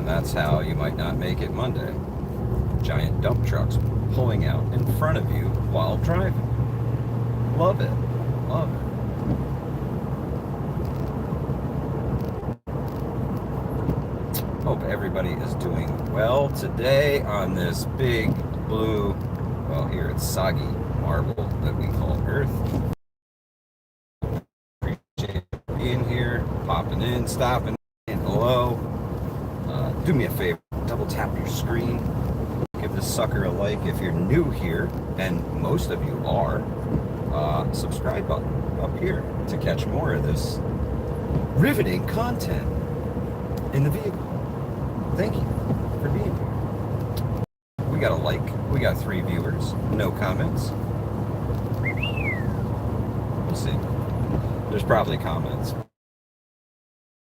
And that's how you might not make it Monday. Giant dump trucks pulling out in front of you while driving. Love it. Love it. Hope everybody is doing well today on this big blue, well, here it's soggy marble that we call Earth. Appreciate being here, popping in, stopping, saying hello. Do me a favor, double tap your screen. Give this sucker a like if you're new here, and most of you are. Subscribe button up here to catch more of this riveting content in the vehicle. Thank you for being here. We got a like. We got 3 viewers. No comments. We'll see. There's probably comments.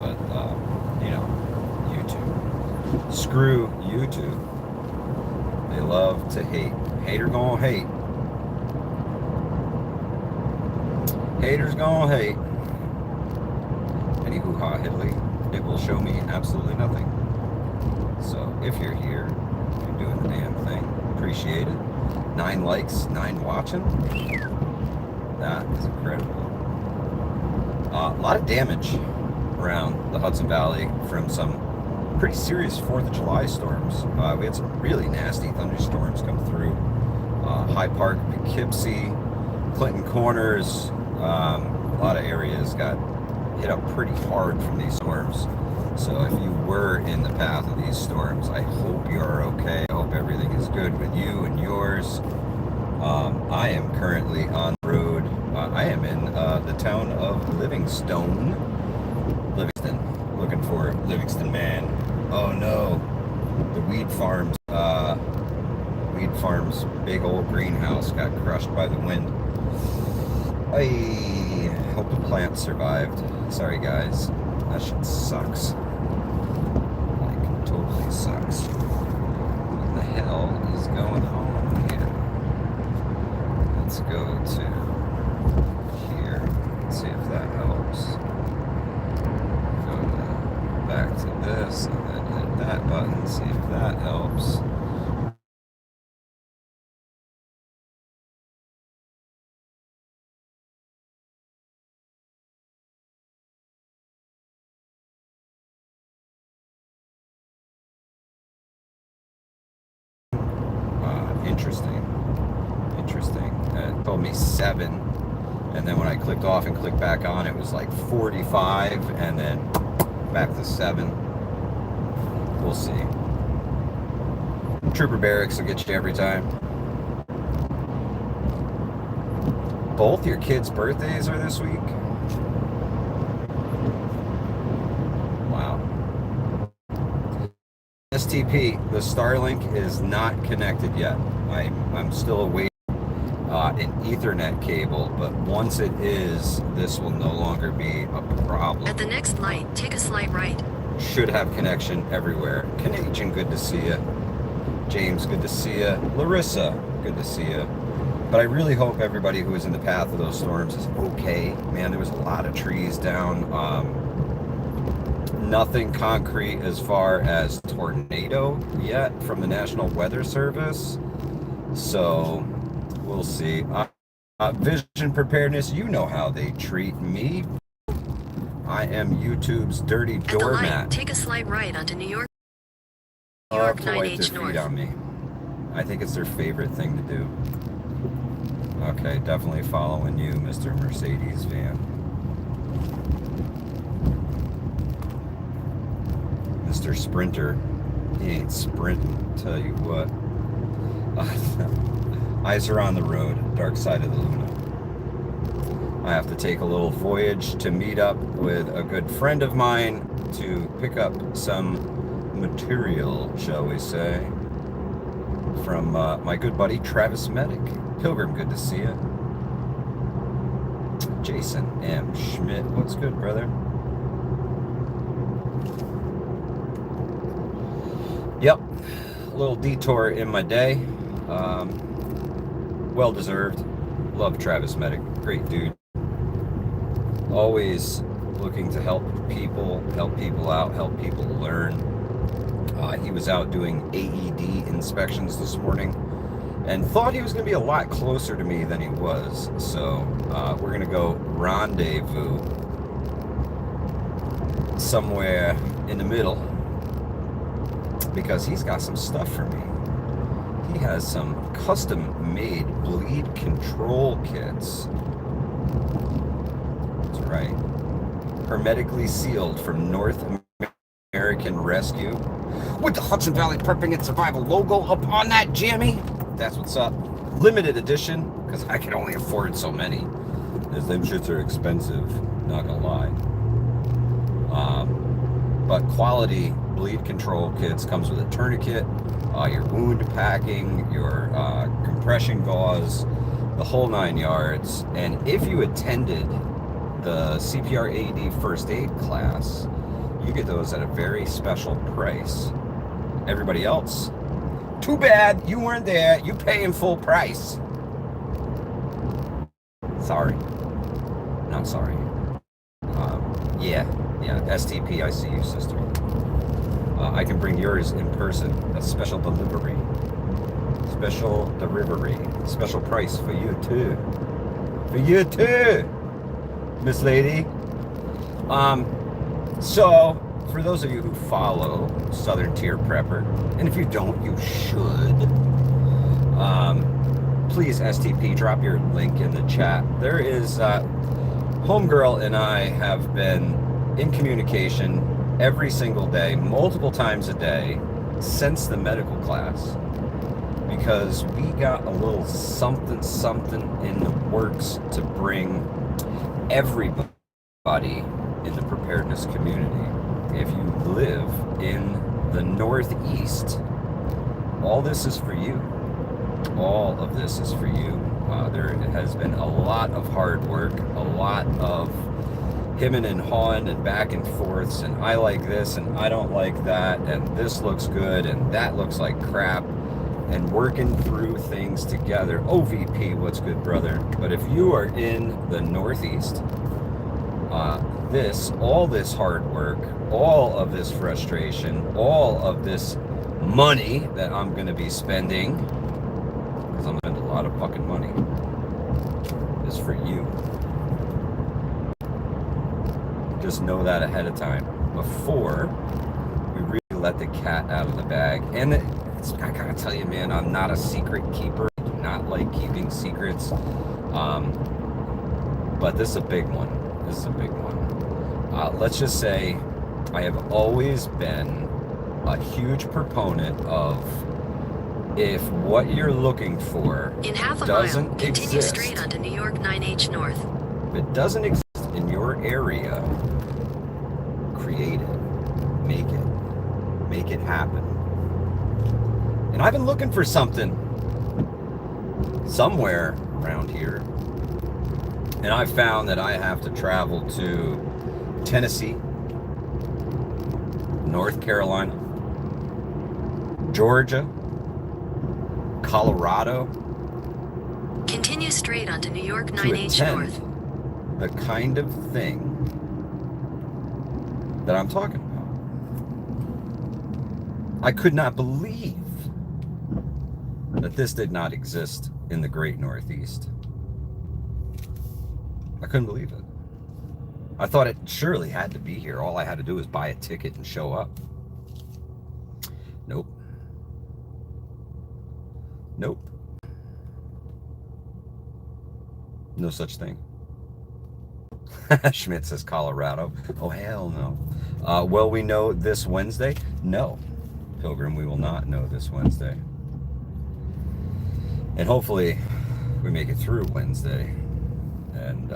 But, you know, YouTube. Screw YouTube. They love to hate. Hater gonna hate. Haters gonna hate. Any hoo-ha hiddly, it will show me absolutely nothing. So if you're here, you're doing the damn thing. Appreciate it. 9 likes, 9 watching. That is incredible. A lot of damage around the Hudson Valley from some pretty serious 4th of July storms. We had some really nasty thunderstorms come through. High Park, Poughkeepsie, Clinton Corners, a lot of areas got hit up pretty hard from these storms. So if you were in the path of these storms, I hope you're okay. I hope everything is good with you and yours. I am currently on the road. I am in the town of Livingston, looking for Livingston Man. Oh no, the Weed Farms big old greenhouse got crushed by the wind. I hope the plant survived. Sorry guys, that shit sucks. Like, totally sucks. What the hell is going on here? Let's go to here. Let's see if that helps. Go back to this and then hit that button, see if that helps. Interesting. It told me 7, and then when I clicked off and clicked back on, it was like 45, and then back to 7. We'll see. Trooper Barracks will get you every time. Both your kids' birthdays are this week? Wow. STP, the Starlink is not connected yet. I'm still awaiting an Ethernet cable, but once it is, this will no longer be a problem. At the next light, take a slight right. Should have connection everywhere. Canadian, good to see you. James, good to see you. Larissa, good to see you. But I really hope everybody who is in the path of those storms is okay. Man, there was a lot of trees down. Nothing concrete as far as tornado yet from the National Weather Service. So we'll see. Vision preparedness, you know how they treat me. I am YouTube's dirty At the doormat. light, take a slight right onto New York. New Love York to wipe 9H their feet North. on me. I think it's their favorite thing to do. Okay, definitely following you, Mr. Mercedes van. Mr. Sprinter. He ain't sprinting, tell you what. Eyes are on the road, dark side of the Luna. I have to take a little voyage to meet up with a good friend of mine to pick up some material, shall we say, from my good buddy Travis Medic. Pilgrim, good to see you. Jason M. Schmidt, what's good, brother? Yep, a little detour in my day. Well deserved. Love Travis Medic, great dude. Always looking to help people out, help people learn. He was out doing AED inspections this morning and thought he was going to be a lot closer to me than he was. So we're going to go rendezvous somewhere in the middle because he's got some stuff for me. He has some custom-made bleed control kits. That's right. Hermetically sealed from North American Rescue with the Hudson Valley Prepping and Survival logo up on that jammy. That's what's up. Limited edition, because I can only afford so many. Because them shits are expensive, not gonna lie. But quality bleed control kits comes with a tourniquet, your wound packing, your compression gauze, the whole 9 yards. And if you attended the CPR AED first aid class, you get those at a very special price. Everybody else, too bad you weren't there. You paying full price. Sorry. Not sorry. Yeah, STP, I see you, sister. I can bring yours in person. A special delivery. Special delivery. Special price for you too. For you too, Miss Lady. So, for those of you who follow Southern Tier Prepper, and if you don't, you should, please, STP, drop your link in the chat. There is, Homegirl and I have been in communication every single day, multiple times a day, since the medical class, because we got a little something in the works to bring everybody in the preparedness community. If you live in the Northeast, all this is for you. All of this is for you. There has been a lot of hard work, a lot of hemming and hawing and back and forths, and I like this and I don't like that, and this looks good and that looks like crap, and working through things together. OVP, what's good, brother? But if you are in the Northeast, all this hard work, all of this frustration, all of this money that I'm going to be spending, because I'm going to spend a lot of fucking money, is for you. Just know that ahead of time before we really let the cat out of the bag. And I gotta tell you, man, I'm not a secret keeper. I do not like keeping secrets. But this is a big one. This is a big one. Let's just say I have always been a huge proponent of, if what you're looking for in half a doesn't mile, continue exist, straight onto New York 9H North. if it doesn't exist in your area, create it. Make it happen. And I've been looking for something somewhere around here. And I found that I have to travel to Tennessee, North Carolina, Georgia, Colorado. Continue straight onto New York To 9H attend North. the kind of thing that I'm talking about. I could not believe that this did not exist in the great Northeast. I couldn't believe it. I thought it surely had to be here. All I had to do was buy a ticket and show up. Nope. Nope. No such thing. Schmidt says Colorado. Oh, hell no. Well, we know this Wednesday? No. Pilgrim, we will not know this Wednesday. And hopefully we make it through Wednesday. And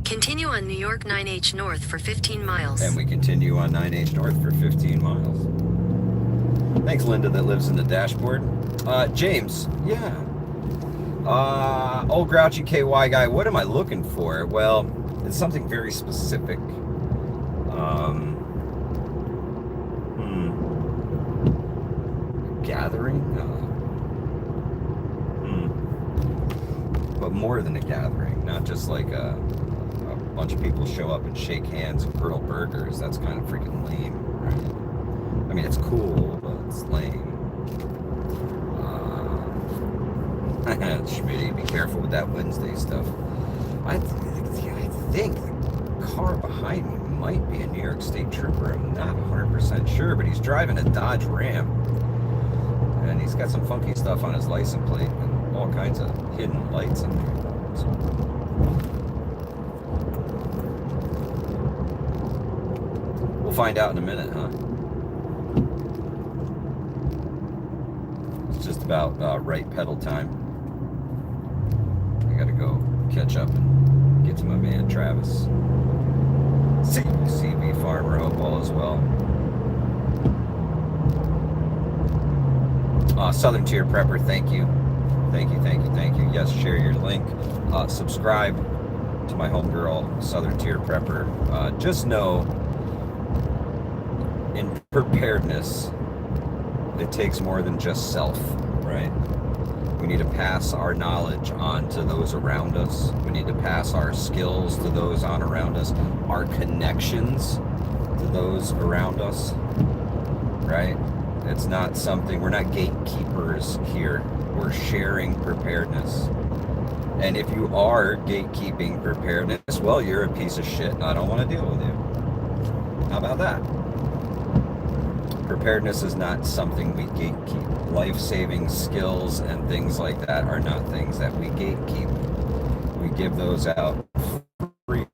Continue on New York 9H North for 15 miles. and we continue on 9H North for 15 miles. Thanks, Linda, that lives in the dashboard. James, yeah. Old grouchy KY guy, what am I looking for? Well, it's something very specific. Gathering? But more than a gathering, not just like a bunch of people show up and shake hands and grill burgers. That's kind of freaking lame, right? I mean, it's cool, but it's lame. Schmitty, be careful with that Wednesday stuff. I think the car behind me might be a New York State Trooper. I'm not 100% sure, but he's driving a Dodge Ram. And he's got some funky stuff on his license plate and all kinds of hidden lights in there. So. We'll find out in a minute, huh? It's just about right pedal time. I gotta go catch up and get to my man Travis. CB Farmer, hope all is well. Southern Tier Prepper, thank you. Thank you. Yes, share your link. Subscribe to my homegirl, Southern Tier Prepper. Just know, in preparedness, it takes more than just self, right? We need to pass our knowledge on to those around us. We need to pass our skills to those on around us, our connections to those around us, right? It's not something, we're not gatekeepers here. We're sharing preparedness. And if you are gatekeeping preparedness, well, you're a piece of shit and I don't want to deal with you. How about that? Preparedness is not something we gatekeep. Life-saving skills and things like that are not things that we gatekeep. We give those out freely.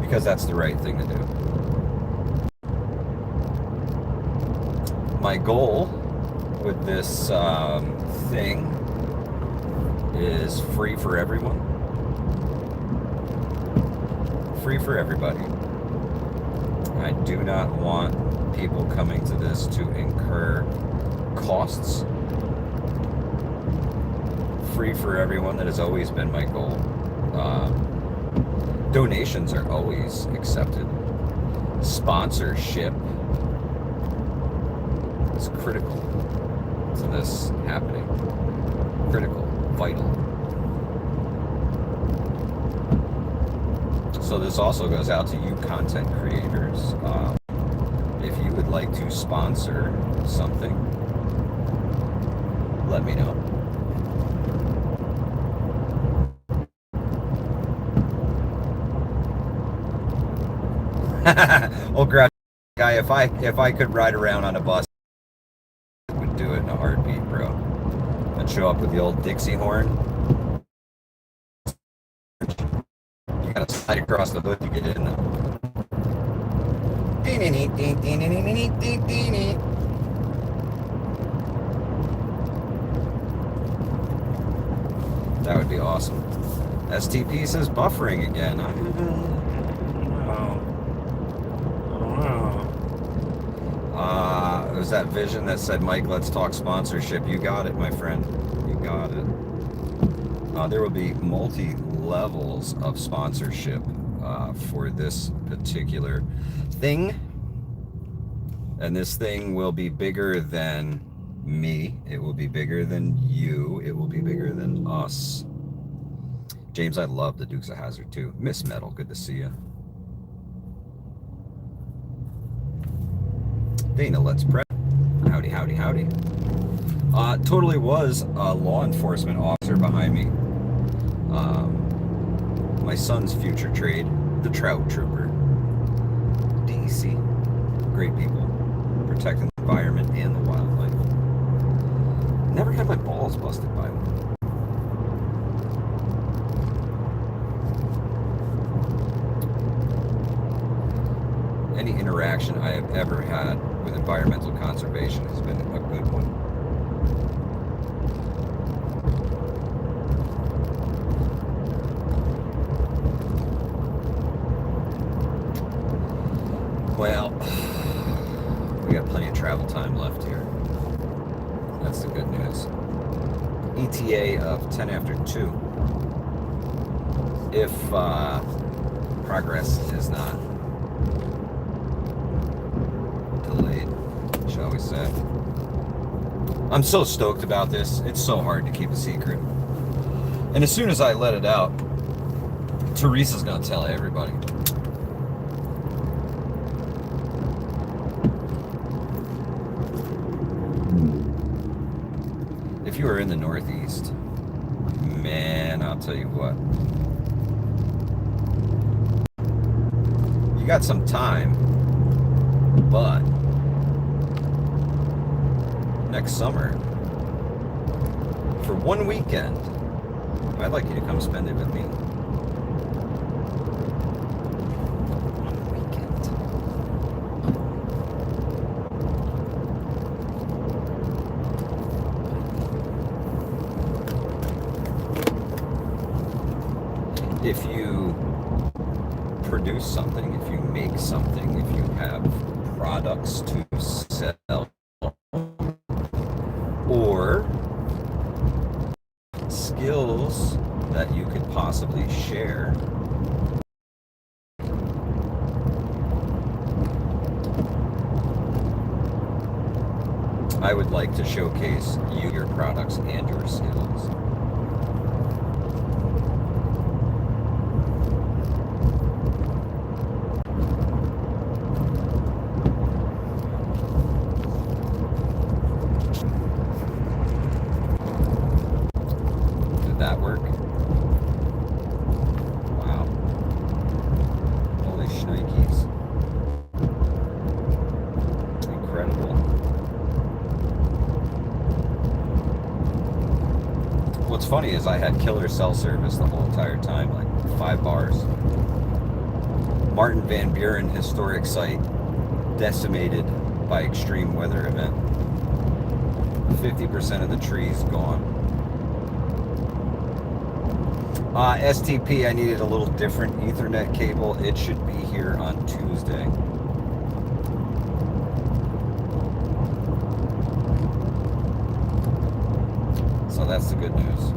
Because that's the right thing to do. My goal with this thing is free for everyone. Free for everybody. I do not want people coming to this to incur costs. Free for everyone, that has always been my goal. Donations are always accepted. Sponsorship is critical to this happening. Critical, vital. So this also goes out to you content creators. If you would like to sponsor something, let me know. Old grouch guy, if I could ride around on a bus, I would do it in a heartbeat, bro. I'd show up with the old Dixie horn. You gotta slide across the hood to get in. That would be awesome. STP says buffering again. It was that vision that said, Mike, let's talk sponsorship. You got it, my friend. You got it. There will be multi-levels of sponsorship for this particular thing. And this thing will be bigger than me. It will be bigger than you. It will be bigger than us. James, I love the Dukes of Hazzard too. Miss Metal, good to see you. Dana, let's prep. Howdy, howdy, howdy. Totally was a law enforcement officer behind me. My son's future trade, the Trout Trooper. DEC. Great people. Protecting the environment and the wildlife. Never had my balls busted by one. Any interaction I have ever had with environmental conservation has been a good one. Well, we got plenty of travel time left here. That's the good news. ETA of 10 after 2. If progress is not delayed, shall we say. I'm so stoked about this. It's so hard to keep a secret. And as soon as I let it out, Teresa's gonna tell everybody. if you are in the Northeast, man, I'll tell you what. You got some time, but next summer, for one weekend, I'd like you to come spend it with me. One weekend. If you produce something, if you make something, if you have products to sell, or skills that you could possibly share, I would like to showcase you, your products, and your skills. Did that work? Wow. Holy shnikes. Incredible. What's funny is I had killer cell service the whole entire time, like 5 bars. Martin Van Buren historic site decimated by extreme weather event. 50% of the trees gone. STP, I needed a little different Ethernet cable. It should be here on Tuesday. So that's the good news.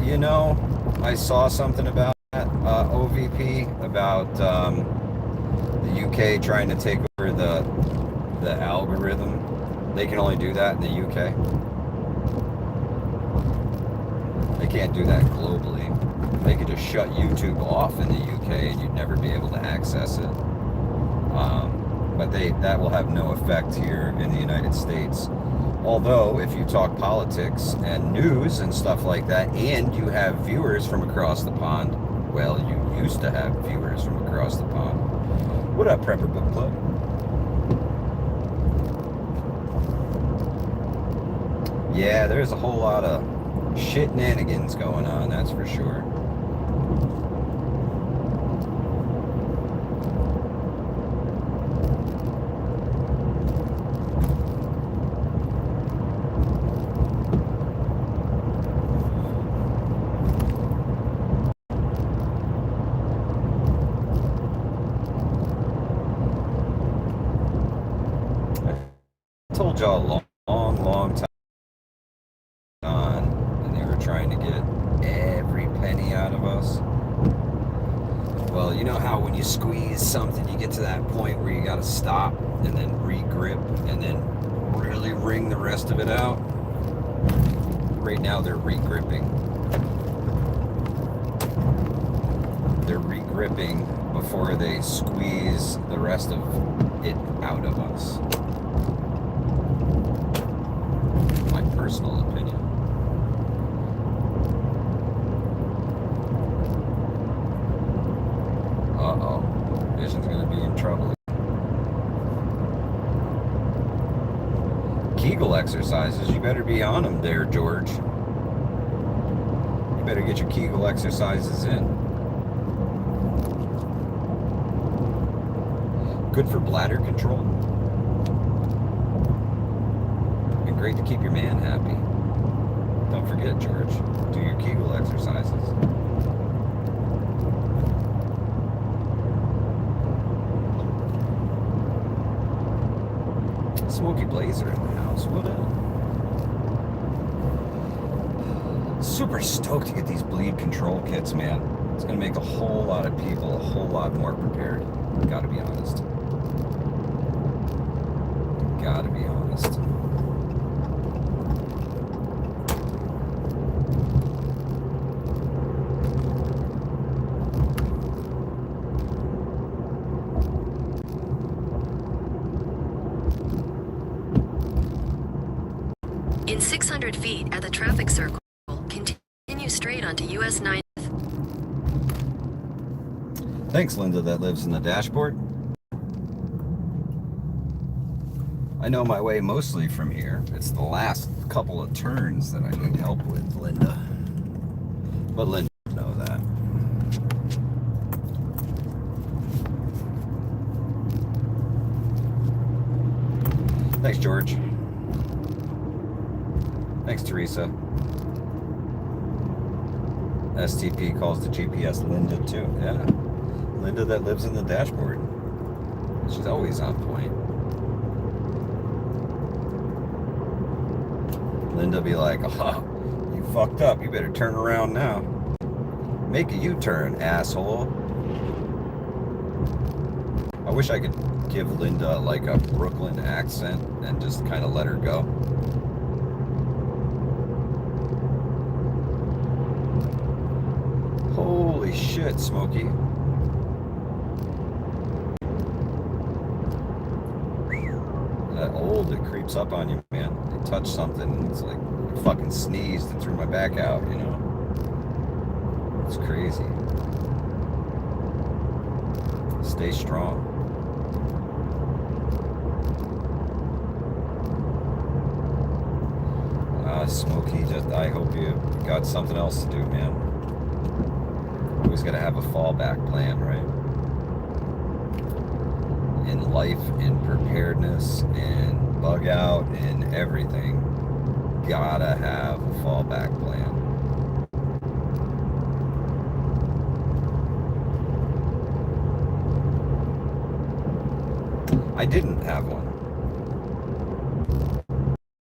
You know, I saw something about that, OVP, about the UK trying to take over the algorithm. They can only do that in the UK. They can't do that globally. They could just shut YouTube off in the UK and you'd never be able to access it. But that will have no effect here in the United States. Although, if you talk politics and news and stuff like that, and you have viewers from across the pond, well, you used to have viewers from across the pond. What up, Prepper Book Club? Yeah, there's a whole lot of shenanigans going on, that's for sure. I told y'all a long time on, and they were trying to get every penny out of us. Well, you know how when you squeeze something, you get to that point where you got to stop and then re-grip and then really wring the rest of it out? Right now they're re-gripping. They're re-gripping before they squeeze the rest of it out of us. My personal opinion. Uh-oh. Vision's gonna be in trouble. Kegel exercises, you better be on them there, George. You better get your Kegel exercises in. Good for bladder control. And great to keep your man happy. Don't forget, George, do your Kegel exercises. Smokey Blazer in the house. What up? Super stoked to get these bleed control kits, man. It's going to make a whole lot of people a whole lot more prepared. Gotta be honest. Gotta be honest. 600 feet at the traffic circle. Continue straight onto US 9. Thanks, Linda, that lives in the dashboard. I know my way mostly from here. It's the last couple of turns that I need help with, Linda. But Linda doesn't know that. Thanks, George. Thanks, Teresa. STP calls the GPS Linda, too. Yeah. Linda that lives in the dashboard. She's always on point. Linda be like, oh, you fucked up. You better turn around now. Make a U-turn, asshole. I wish I could give Linda like a Brooklyn accent and just kind of let her go. Holy shit, Smokey. That old, it creeps up on you, man. You touch something, and it's like I fucking sneezed and threw my back out, you know? It's crazy. Stay strong. Smokey, just I hope you got something else to do, man. Always got to have a fallback plan, right? In life, in preparedness, in bug out, in everything, gotta have a fallback plan. I didn't have one.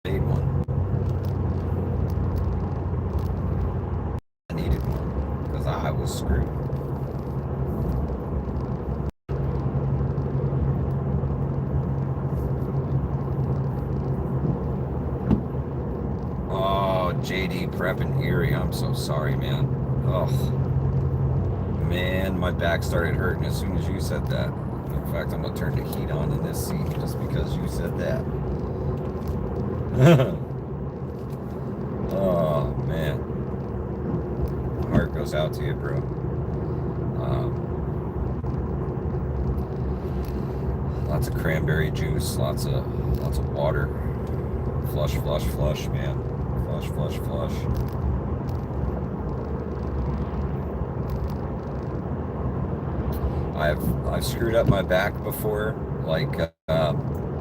Made one. I needed one because I was screwed. JD Prep in Erie. I'm so sorry, man. Oh, man, my back started hurting as soon as you said that. In fact, I'm gonna turn the heat on in this seat just because you said that. Oh, man. My heart goes out to you, bro. Lots of cranberry juice, lots of water. Flush, flush, flush, man. Flush, flush, flush. I've screwed up my back before, like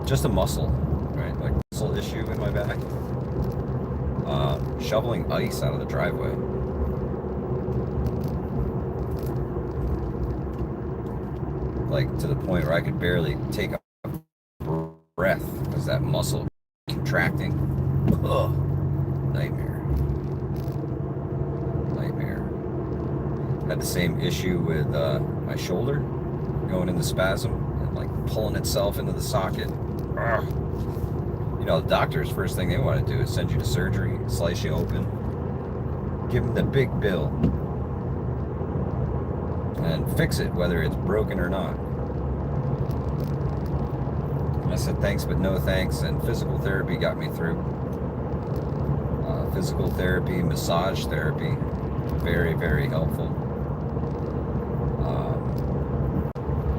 just a muscle, right? Like muscle issue in my back. Shoveling ice out of the driveway. Like to the point where I could barely take a breath because that muscle contracting. Ugh. Nightmare. Had the same issue with my shoulder going into spasm and like pulling itself into the socket. Ugh. You know, the doctors, first thing they want to do is send you to surgery, slice you open, give them the big bill, and fix it whether it's broken or not. And I said thanks but no thanks, and physical therapy got me through. Physical therapy, massage therapy, very, very helpful.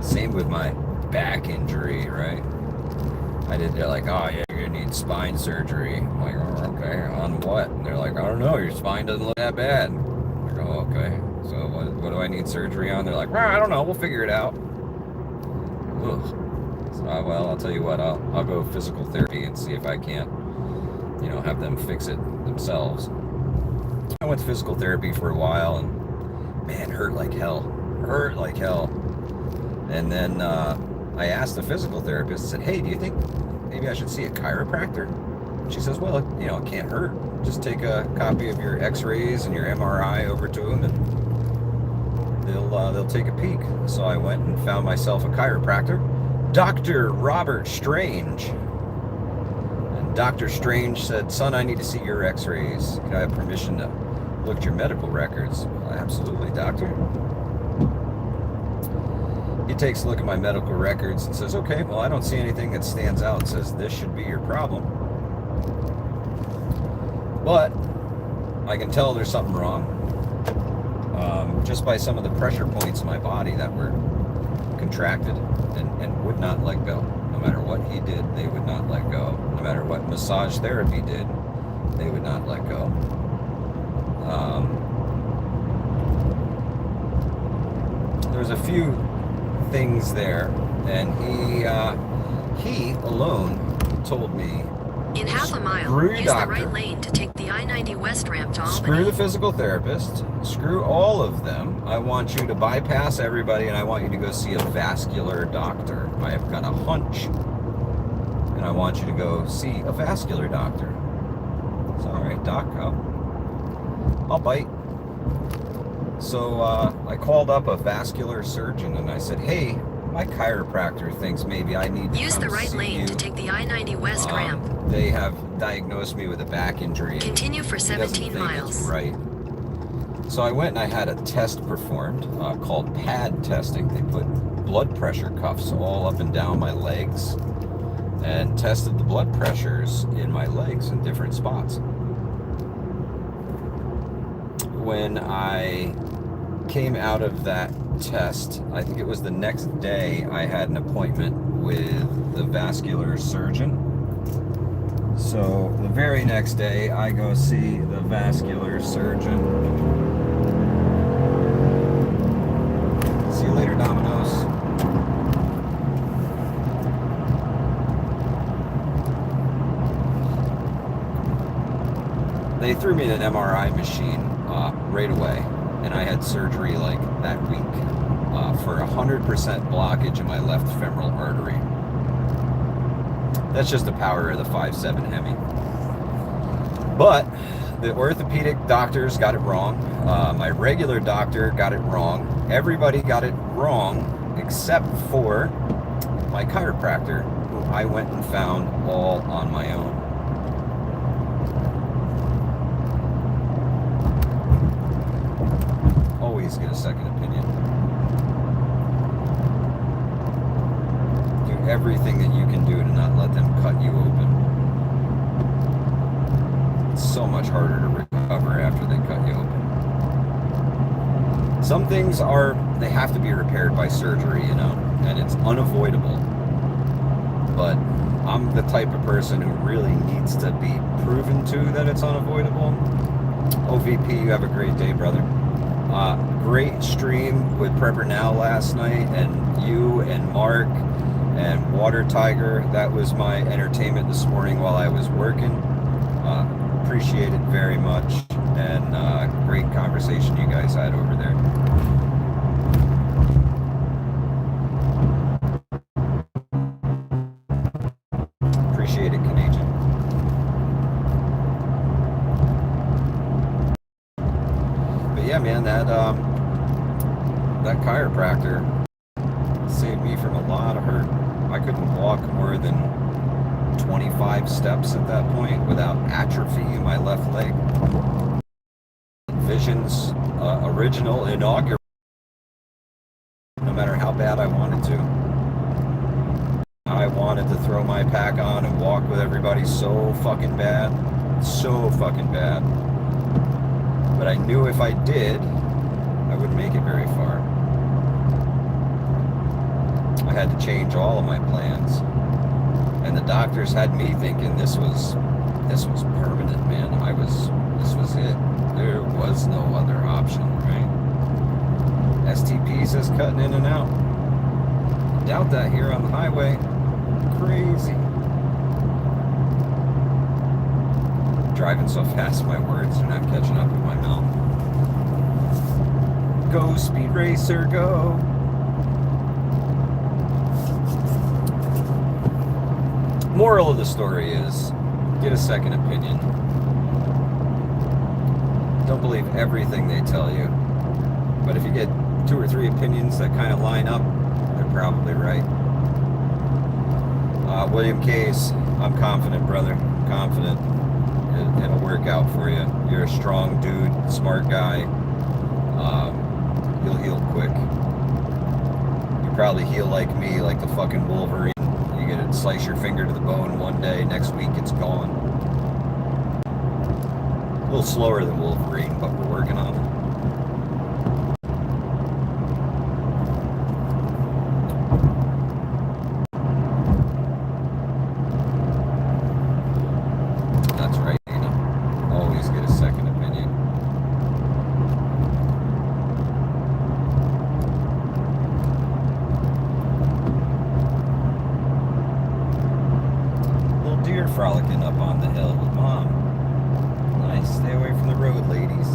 Same with my back injury, right? They're like, oh yeah, you're gonna need spine surgery. I'm like, oh, okay, on what? And they're like, I don't know, your spine doesn't look that bad. I go, okay, so what do I need surgery on? They're like, well, I don't know, we'll figure it out. Ugh. So, well, I'll tell you what, I'll go physical therapy and see if I can't, you know, have them fix it themselves. I went to physical therapy for a while and man, hurt like hell. And then I asked the physical therapist, I said, hey, do you think maybe I should see a chiropractor? She says, well, you know, it can't hurt. Just take a copy of your x-rays and your MRI over to them and they'll take a peek. So I went and found myself a chiropractor, Dr. Robert Strange. And Dr. Strange said, son, I need to see your x-rays. Can I have permission to look at your medical records? Well, absolutely, doctor. He takes a look at my medical records and says, okay, well, I don't see anything that stands out and says this should be your problem. But I can tell there's something wrong just by some of the pressure points in my body that were contracted and would not let go. No matter what he did, they would not let go. No matter what massage therapy did, they would not let go. There's a few things there, and he alone told me, in half a mile, screw use doctor, the right lane to take the I-90 West ramp to Albany. Screw the physical therapist, screw all of them. I want you to bypass everybody, and I want you to go see a vascular doctor. I have got a hunch, and I want you to go see a vascular doctor. It's all right, doc, I'll bite. So I called up a vascular surgeon, and I said, hey, my chiropractor thinks maybe I need to use come the right see lane you. to take the I-90 West ramp. They have diagnosed me with a back injury. Continue for 17 miles. Right. So I went and I had a test performed called pad testing. They put blood pressure cuffs all up and down my legs and tested the blood pressures in my legs in different spots. When I came out of that test, I think it was the next day, I had an appointment with the vascular surgeon. So the very next day, I go see the vascular surgeon. See you later, Domino's. They threw me in an MRI machine right away, and I had surgery like that week for 100% blockage in my left femoral artery. That's just the power of the 5.7 Hemi. But the orthopedic doctors got it wrong. My regular doctor got it wrong. Everybody got it wrong except for my chiropractor, who I went and found all on my own. Always get a second opinion. Do everything that you can do to not let them cut you open. It's so much harder to recover after they cut you open. Some things they have to be repaired by surgery, you know, and it's unavoidable. But I'm the type of person who really needs to be proven to that it's unavoidable. OVP, you have a great day, brother. Great stream with Prepper Now last night, and you and Mark and Water Tiger. That was my entertainment this morning while I was working. Appreciate it very much, and great conversation you guys had over there. Appreciate it, Canadian. But yeah, man, that chiropractor saved me from a lot of hurt. I couldn't walk more than 25 steps at that point without atrophy in my left leg. Vision's original inaugural, no matter how bad I wanted to. I wanted to throw my pack on and walk with everybody so fucking bad. So fucking bad. But I knew if I did, I wouldn't make it very far. I had to change all of my plans. And the doctors had me thinking this was permanent, man. This was it. There was no other option, right? STPs is cutting in and out. I doubt that here on the highway. Crazy. Driving so fast, my words are not catching up in my mouth. Go, Speed Racer, go. Moral of the story is, get a second opinion. Don't believe everything they tell you. But if you get 2 or 3 opinions that kind of line up, they're probably right. William Case, I'm confident, brother. I'm confident. It'll work out for you. You're a strong dude, smart guy. You'll heal quick. You probably heal like me, like the fucking Wolverine. You get it, slice your finger to the bone one day, next week it's gone. little slower than Wolverine, but we're working on it. That's right, Dana. Always get a second opinion. Little deer frolicking up on the hill with Mom. Nice. Stay away from the road, ladies.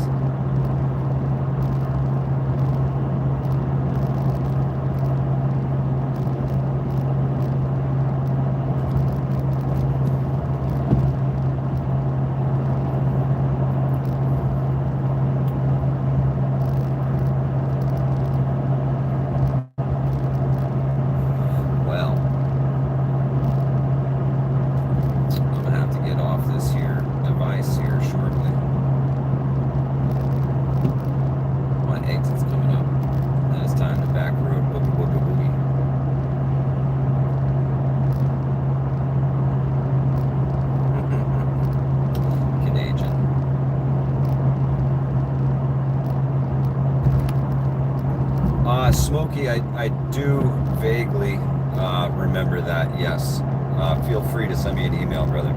Smokey, I do vaguely remember that, yes. Feel free to send me an email, brother.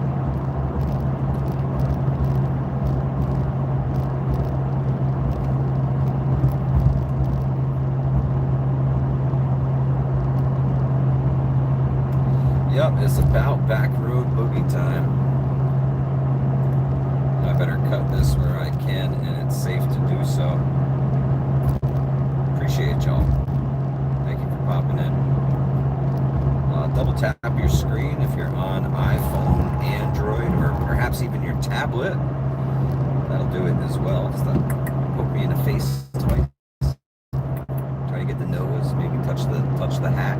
Yep, it's about back road boogie time. I better cut this where I can and it's safe to do so. Appreciate y'all. Thank you for popping in. Double tap your screen if you're on iPhone, Android, or perhaps even your tablet. That'll do it as well. Just poke me in the face twice. Try to get the nose. Maybe touch the hat.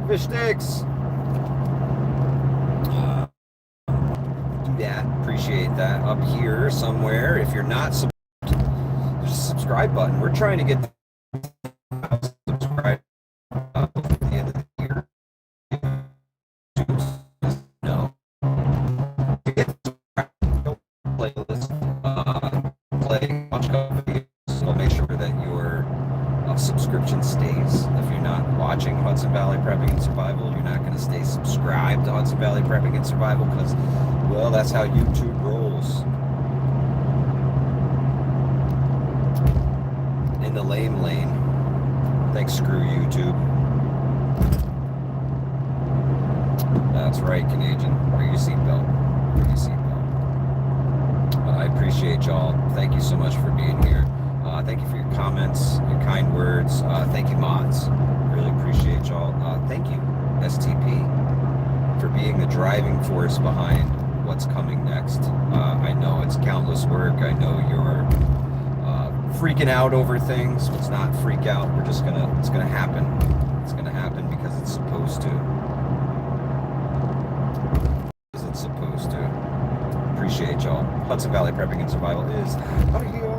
Fish sticks. Do that. Appreciate that. Up here somewhere. If you're not there's a subscribe button. We're trying to get subscribe at the end of the year. No. Playlist. Play. Watch a couple videos. So make sure that your subscription stays. If you're not watching Hudson Valley Prepping and Survival, you're not going to stay subscribed to Hudson Valley Prepping and Survival because, well, that's how YouTube rolls. In the lame lane. Thanks, screw YouTube. That's right, Canadian. Wear your seatbelt. Wear your seatbelt. But I appreciate y'all. Thank you so much for being here. Thank you for your comments, your kind words. Thank you, mods. Really appreciate y'all. Thank you, STP, for being the driving force behind what's coming next. I know it's countless work. I know you're freaking out over things. Let's not freak out. It's gonna happen. It's gonna happen because it's supposed to. Because it's supposed to. Appreciate y'all. Hudson Valley Prepping and Survival is out of here.